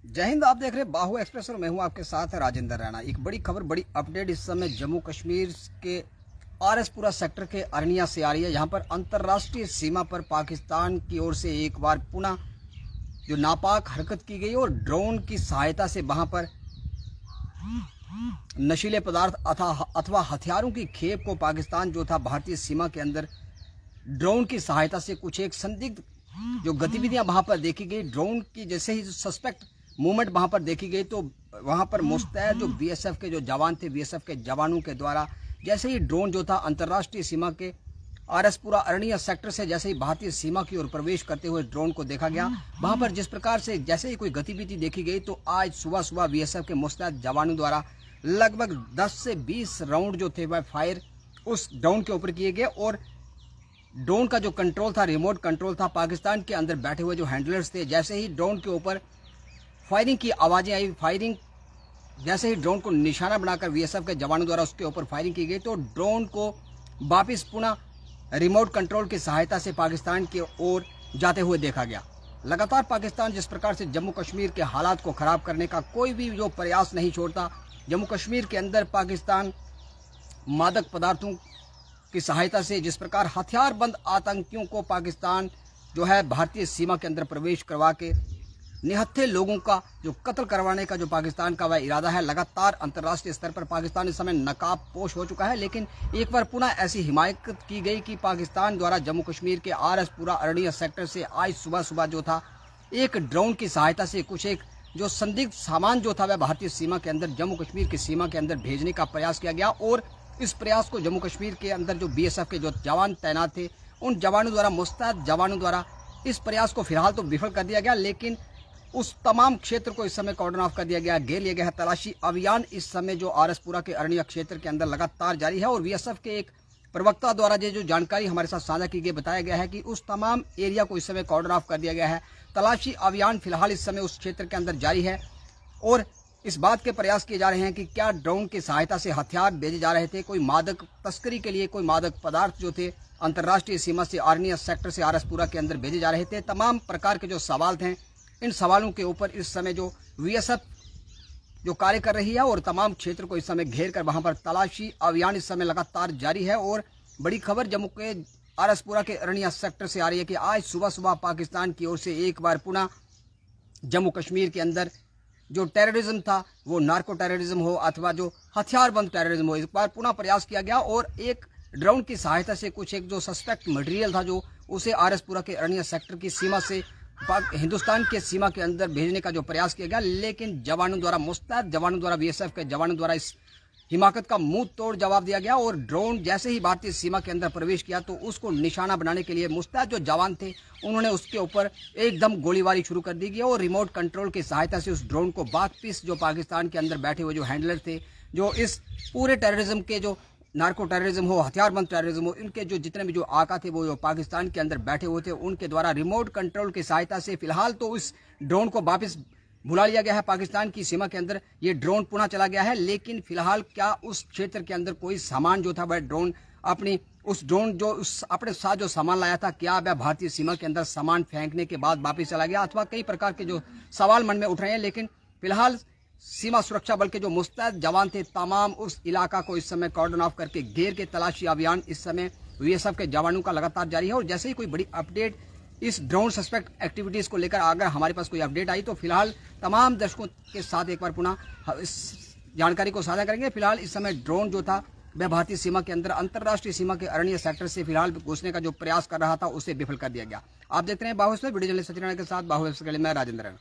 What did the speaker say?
जय हिंद। आप देख रहे हैं बाहु एक्सप्रेस और मैं हूं आपके साथ राजेंद्र रैना। एक बड़ी खबर, बड़ी अपडेट इस समय जम्मू कश्मीर के आरएसपुरा सेक्टर के अरनिया से आ रही है। यहां पर अंतर्राष्ट्रीय सीमा पर पाकिस्तान की ओर से एक बार पुनः जो नापाक हरकत की गई और ड्रोन की सहायता से वहां पर नशीले पदार्थ अथवा हथियारों की खेप को पाकिस्तान जो था भारतीय सीमा के अंदर ड्रोन की सहायता से कुछ एक संदिग्ध जो गतिविधियां वहां पर देखी गई, ड्रोन की जैसे ही सस्पेक्ट मूवमेंट वहां पर देखी गई तो वहां पर मुस्तैद जो बीएसएफ के जो जवान थे, बीएसएफ के जवानों के द्वारा जैसे ही ड्रोन जो था अंतर्राष्ट्रीय सीमा के आरएसपुरा अरनिया सेक्टर से जैसे ही भारतीय सीमा की ओर प्रवेश करते हुए ड्रोन को देखा गया, वहां पर जिस प्रकार से जैसे ही कोई गतिविधि देखी गई तो आज सुबह सुबह बीएसएफ के मुस्तैद जवानों द्वारा लगभग 10 से 20 राउंड जो थे वह फायर उस ड्रोन के ऊपर किए गए और ड्रोन का जो कंट्रोल था, रिमोट कंट्रोल था, पाकिस्तान के अंदर बैठे हुए जो हैंडलर्स थे, जैसे ही ड्रोन के ऊपर फायरिंग की आवाजें आई, फायरिंग जैसे ही ड्रोन को निशाना बनाकर बीएसएफ के जवानों द्वारा उसके ऊपर फायरिंग की गई तो ड्रोन को वापिस पुनः रिमोट कंट्रोल की सहायता से पाकिस्तान की ओर जाते हुए देखा गया। लगातार पाकिस्तान जिस प्रकार से जम्मू कश्मीर के हालात को खराब करने का कोई भी जो प्रयास नहीं छोड़ता, जम्मू कश्मीर के अंदर पाकिस्तान मादक पदार्थों की सहायता से जिस प्रकार हथियारबंद आतंकियों को पाकिस्तान जो है भारतीय सीमा के अंदर प्रवेश करवा के निहत्थे लोगों का जो कत्ल करवाने का जो पाकिस्तान का वह इरादा है, लगातार अंतर्राष्ट्रीय स्तर पर पाकिस्तान इस समय नकाबपोश हो चुका है। लेकिन एक बार पुनः ऐसी हिमायत की गई कि पाकिस्तान द्वारा जम्मू कश्मीर के आरएसपुरा अरनिया सेक्टर से आज सुबह सुबह जो था एक ड्रोन की सहायता से कुछ एक जो संदिग्ध सामान जो था वह भारतीय सीमा के अंदर जम्मू कश्मीर की सीमा के अंदर भेजने का प्रयास किया गया और इस प्रयास को जम्मू कश्मीर के अंदर जो बीएसएफ के जो जवान तैनात थे उन जवानों द्वारा, मुस्तैद जवानों द्वारा इस प्रयास को फिलहाल तो विफल कर दिया गया, लेकिन उस तमाम क्षेत्र को इस समय कॉर्डन ऑफ कर दिया गया, घेर लिया गया है। तलाशी अभियान इस समय जो आरएसपुरा के अरनिया क्षेत्र के अंदर लगातार जारी है और बीएसएफ के एक प्रवक्ता द्वारा जो जानकारी हमारे साथ साझा की गई, बताया गया है कि उस तमाम एरिया को इस समय कॉर्डन ऑफ कर दिया गया है। तलाशी अभियान फिलहाल इस समय उस क्षेत्र के अंदर जारी है और इस बात के प्रयास किए जा रहे हैं कि क्या ड्रोन की सहायता से हथियार भेजे जा रहे थे, कोई मादक तस्करी के लिए कोई मादक पदार्थ जो थे अंतर्राष्ट्रीय सीमा से अरनिया सेक्टर से आरएसपुरा के अंदर भेजे जा रहे थे। तमाम प्रकार के जो सवाल थे, इन सवालों के ऊपर इस समय जो बीएसएफ जो कार्य कर रही है और तमाम क्षेत्र को इस समय घेर कर वहां पर तलाशी अभियान इस समय लगातार जारी है। और बड़ी खबर जम्मू के आरएसपुरा के अरनिया सेक्टर से आ रही है कि आज सुबह सुबह पाकिस्तान की ओर से एक बार पुनः जम्मू कश्मीर के अंदर जो टेररिज्म था, वो नार्को टेररिज्म हो अथवा जो हथियारबंद टेररिज्म हो, इस बार पुनः प्रयास किया गया और एक ड्रोन की सहायता से कुछ एक जो सस्पेक्ट मटेरियल था जो उसे आरएसपुरा के अरनिया सेक्टर की सीमा से हिंदुस्तान के सीमा के अंदर भेजने का जो प्रयास किया गया, लेकिन जवानों द्वारा, मुस्तैद जवानों द्वारा, बीएसएफ के जवानों द्वारा इस हिमाकत का मुंह तोड़ जवाब दिया गया और ड्रोन जैसे ही भारतीय सीमा के अंदर प्रवेश किया तो उसको निशाना बनाने के लिए मुस्तैद जो जवान थे उन्होंने उसके ऊपर एकदम गोलीबारी शुरू कर दी गई और रिमोट कंट्रोल की सहायता से उस ड्रोन को वापिस जो पाकिस्तान के अंदर बैठे हुए जो हैंडलर थे, जो इस पूरे टेररिज्म के जो नार्को टेररिज्म हो, हथियारबंद टेररिज्म हो, इनके जो जितने भी जो आका थे वो जो पाकिस्तान के अंदर बैठे हुए थे, उनके द्वारा रिमोट कंट्रोल की सहायता से फिलहाल तो इस ड्रोन को वापस भुला लिया गया है। पाकिस्तान की सीमा के अंदर ये ड्रोन पुनः चला गया है, लेकिन फिलहाल क्या उस क्षेत्र के अंदर कोई सामान जो था वह ड्रोन जो अपने साथ जो सामान लाया था, क्या वह भारतीय सीमा के अंदर सामान फेंकने के बाद वापिस चला गया, अथवा कई प्रकार के जो सवाल मन में उठ रहे हैं। लेकिन फिलहाल सीमा सुरक्षा बल के जो मुस्तैद जवान थे, तमाम उस इलाका को इस समय कॉर्डन ऑफ करके घेर के तलाशी अभियान इस समय बीएसएफ के जवानों का लगातार जारी है। और जैसे ही कोई बड़ी अपडेट इस ड्रोन सस्पेक्ट एक्टिविटीज को लेकर अगर हमारे पास कोई अपडेट आई तो फिलहाल तमाम दर्शकों के साथ एक बार पुनः इस जानकारी को साझा करेंगे। फिलहाल इस समय ड्रोन जो था वह भारतीय सीमा के अंदर अंतर्राष्ट्रीय सीमा के अरनिया सेक्टर से फिलहाल घुसने का जो प्रयास कर रहा था उसे विफल कर दिया गया। आप देखते हैं बाहु एक्सप्रेस, वीडियो जर्नलिस्ट सचिन के साथ बाहु एक्सप्रेस में राजेंद्र।